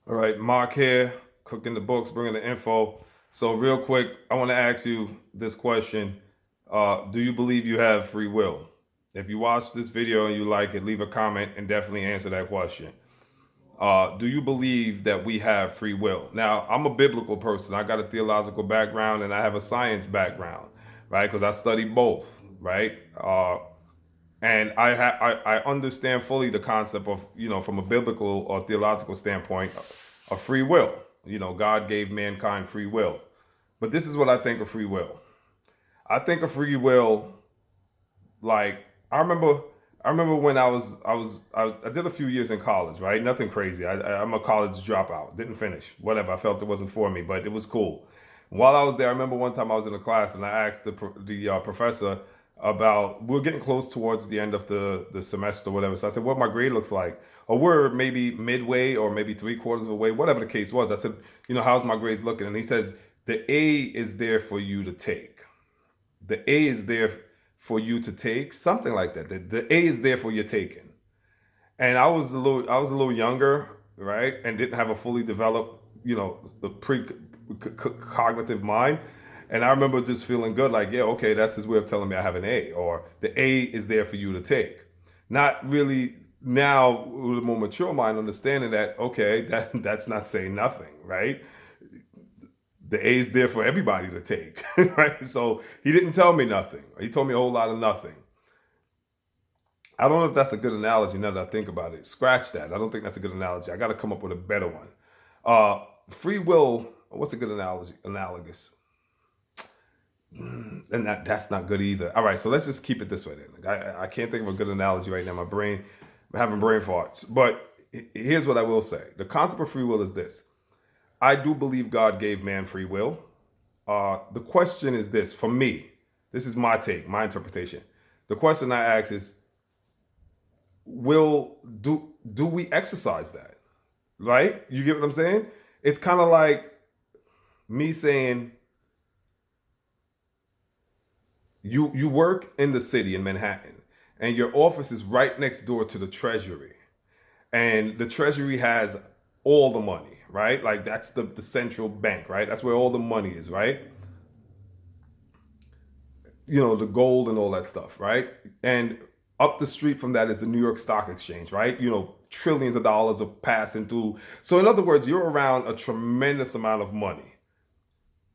All right, Mark here, cooking the books, bringing the info. So, real quick, I want to ask you this question: Do you believe you have free will? If you watch this video and you like it, leave a comment and definitely answer that question. Do you believe that we have free will? Now, I'm a biblical person. I got a theological background and I have a science background, right? Because I study both, right? And I understand fully the concept of, from a biblical or theological standpoint of free will. God gave mankind free will. But this is what I think of free will. I think of free will like I remember when I did a few years in college, right? Nothing crazy. I'm a college dropout. Didn't finish. Whatever. I felt it wasn't for me, but it was cool. While I was there, I remember one time I was in a class and I asked the professor about, we're getting close towards the end of the semester or whatever. So I said, what my grade looks like. Or we're maybe midway or maybe three quarters of the way, whatever the case was. I said, how's my grades looking? And he says, the A is there for you to take. The A is there for you to take, something like that. The A is there for your taking. And I was a little younger, right, and didn't have a fully developed, the cognitive mind. And I remember just feeling good, like, yeah, okay, that's his way of telling me I have an A, or the A is there for you to take. Not really now with a more mature mind, understanding that okay, that's not saying nothing, right? The A is there for everybody to take, right? So he didn't tell me nothing. He told me a whole lot of nothing. I don't know if that's a good analogy now that I think about it. Scratch that. I don't think that's a good analogy. I got to come up with a better one. Free will. What's a good analogy? Analogous. And that's not good either. All right, so let's just keep it this way then. I can't think of a good analogy right now. I'm having brain farts. But here's what I will say: the concept of free will is this. I do believe God gave man free will. The question is this for me. This is my take, my interpretation. The question I ask is, will do we exercise that? Right? You get what I'm saying? It's kind of like me saying you work in the city in Manhattan, and your office is right next door to the Treasury, and the Treasury has all the money, right? Like that's the central bank, right? That's where all the money is, right? The gold and all that stuff, right? And up the street from that is the New York Stock Exchange, right? Trillions of dollars are passing through. So, in other words, you're around a tremendous amount of money.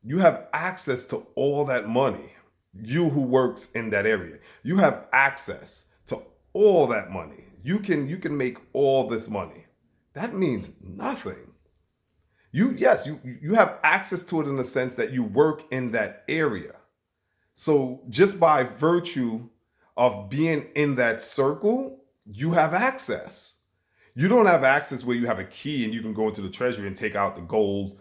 You have access to all that money. You who works in that area, you have access to all that money. You can make all this money. That means nothing. You have access to it in the sense that you work in that area. So just by virtue of being in that circle, you have access. You don't have access where you have a key and you can go into the treasury and take out the gold,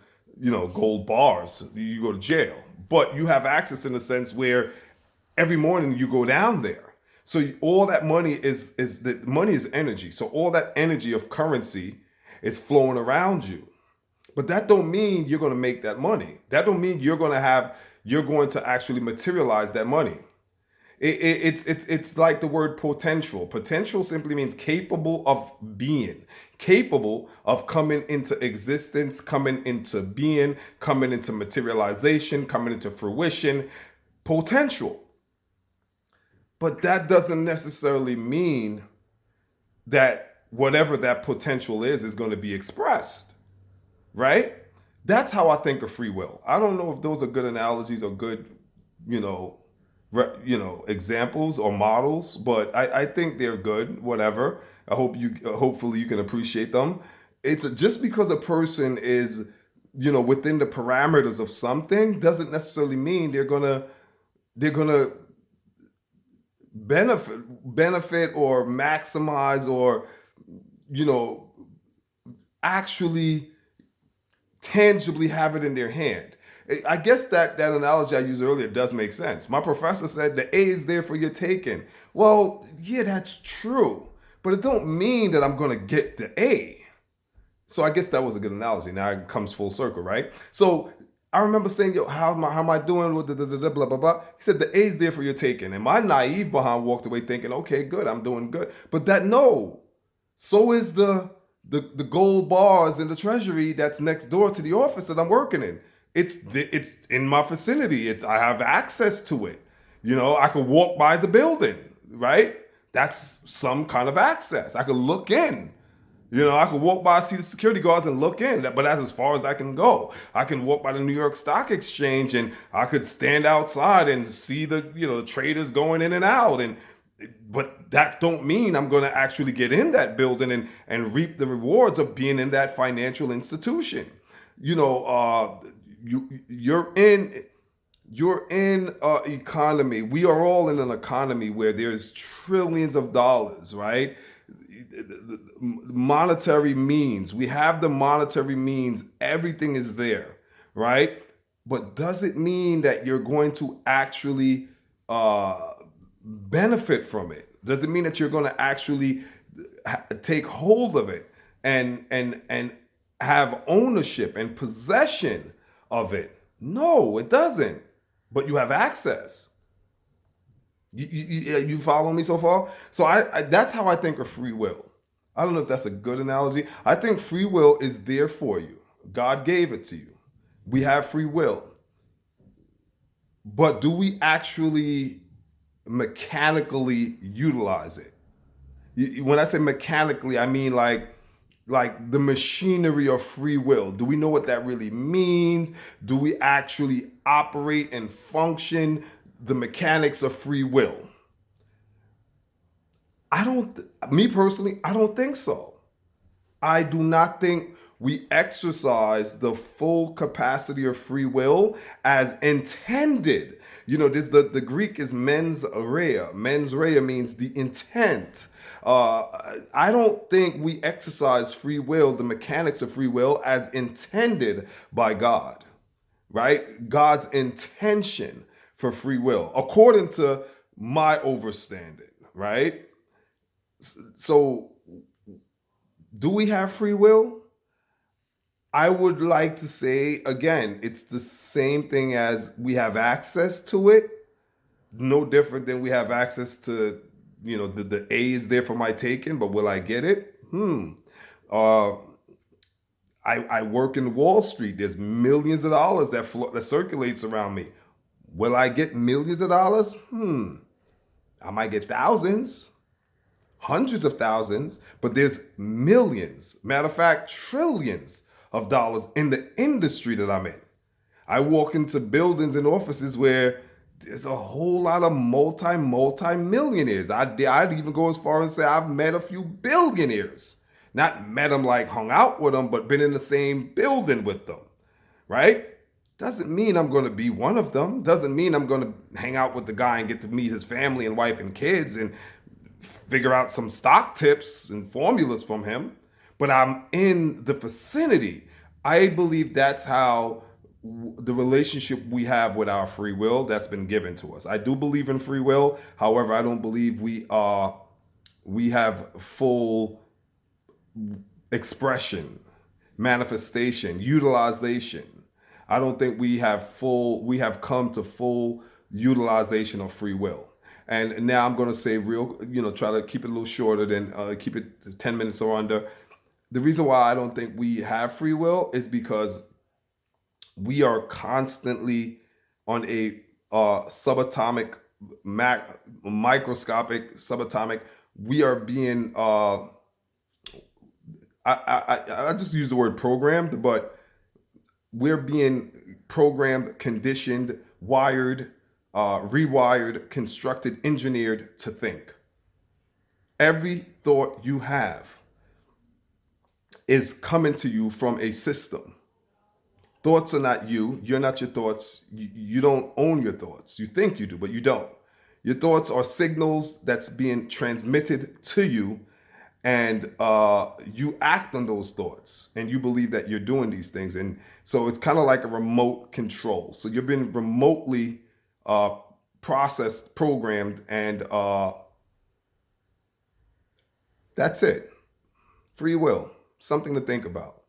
gold bars. You go to jail. But you have access in the sense where every morning you go down there. So all that money is that money is energy. So all that energy of currency is flowing around you. But that don't mean you're going to make that money. That don't mean you're going to actually materialize that money. It's like the word potential. Potential simply means capable of being, capable of coming into existence, coming into being, coming into materialization, coming into fruition. Potential. But that doesn't necessarily mean that whatever that potential is going to be expressed, right? That's how I think of free will. I don't know if those are good analogies or good, you know, examples or models, but I think they're good. Whatever. Hopefully you can appreciate them. It's just because a person is, within the parameters of something doesn't necessarily mean they're gonna benefit or maximize or you know actually tangibly have it in their hand. I guess that analogy I used earlier does make sense. My professor said the A is there for your taking. Well, yeah, that's true, but it don't mean that I'm gonna get the A. So I guess that was a good analogy. Now it comes full circle, right? So I remember saying, "Yo, how am I doing with the blah blah blah?" He said, "The A is there for your taking." And my naive behind walked away thinking, "Okay, good, I'm doing good." But that no, so is the the gold bars in the treasury that's next door to the office that I'm working in. It's in my vicinity. I have access to it. I could walk by the building, right? That's some kind of access. I could look in. I could walk by, see the security guards and look in, but that's as far as I can go. I can walk by the New York Stock Exchange and I could stand outside and see the traders going in and out. But that don't mean I'm going to actually get in that building and reap the rewards of being in that financial institution. You're in economy. We are all in an economy where there's trillions of dollars, right? Monetary means. We have the monetary means. Everything is there, right? But does it mean that you're going to actually benefit from it? Does it mean that you're going to actually take hold of it and have ownership and possession of it? No, it doesn't. But you have access. You follow me so far? So that's how I think of free will. I don't know if that's a good analogy. I think free will is there for you. God gave it to you. We have free will. But do we actually mechanically utilize it? When I say mechanically, I mean like the machinery of free will. Do we know what that really means? Do we actually operate and function the mechanics of free will? Me personally, I don't think so. I do not think we exercise the full capacity of free will as intended. This the Greek is mens rea. Mens rea means the intent. I don't think we exercise free will, the mechanics of free will, as intended by God, right? God's intention for free will, according to my overstanding, right? So, do we have free will? I would like to say, again, it's the same thing as we have access to it. No different than we have access to, the A is there for my taking, but will I get it? Uh, I work in Wall Street. There's millions of dollars that circulates around me. Will I get millions of dollars? I might get thousands, hundreds of thousands, but there's millions, matter of fact, trillions of dollars in the industry that I'm in. I walk into buildings and offices where there's a whole lot of multi millionaires. I'd even go as far as say I've met a few billionaires. Not met them like hung out with them, but been in the same building with them, right? Doesn't mean I'm going to be one of them. Doesn't mean I'm going to hang out with the guy and get to meet his family and wife and kids and figure out some stock tips and formulas from him. But I'm in the vicinity. I believe that's how the relationship we have with our free will that's been given to us. I do believe in free will. However, I don't believe we have full expression, manifestation, utilization. I don't think we have come to full utilization of free will. And now I'm going to say try to keep it a little shorter than keep it to 10 minutes or under. The reason why I don't think we have free will is because we are constantly on a subatomic, microscopic, subatomic. We are being, I just use the word programmed, but we're being programmed, conditioned, wired, rewired, constructed, engineered to think. Every thought you have is coming to you from a system. Thoughts are not you. You're not your thoughts. You don't own your thoughts. You think you do, but you don't. Your thoughts are signals that's being transmitted to you, and you act on those thoughts, and you believe that you're doing these things. And so it's kind of like a remote control. So you've been remotely processed, programmed, and that's it. Free will, something to think about.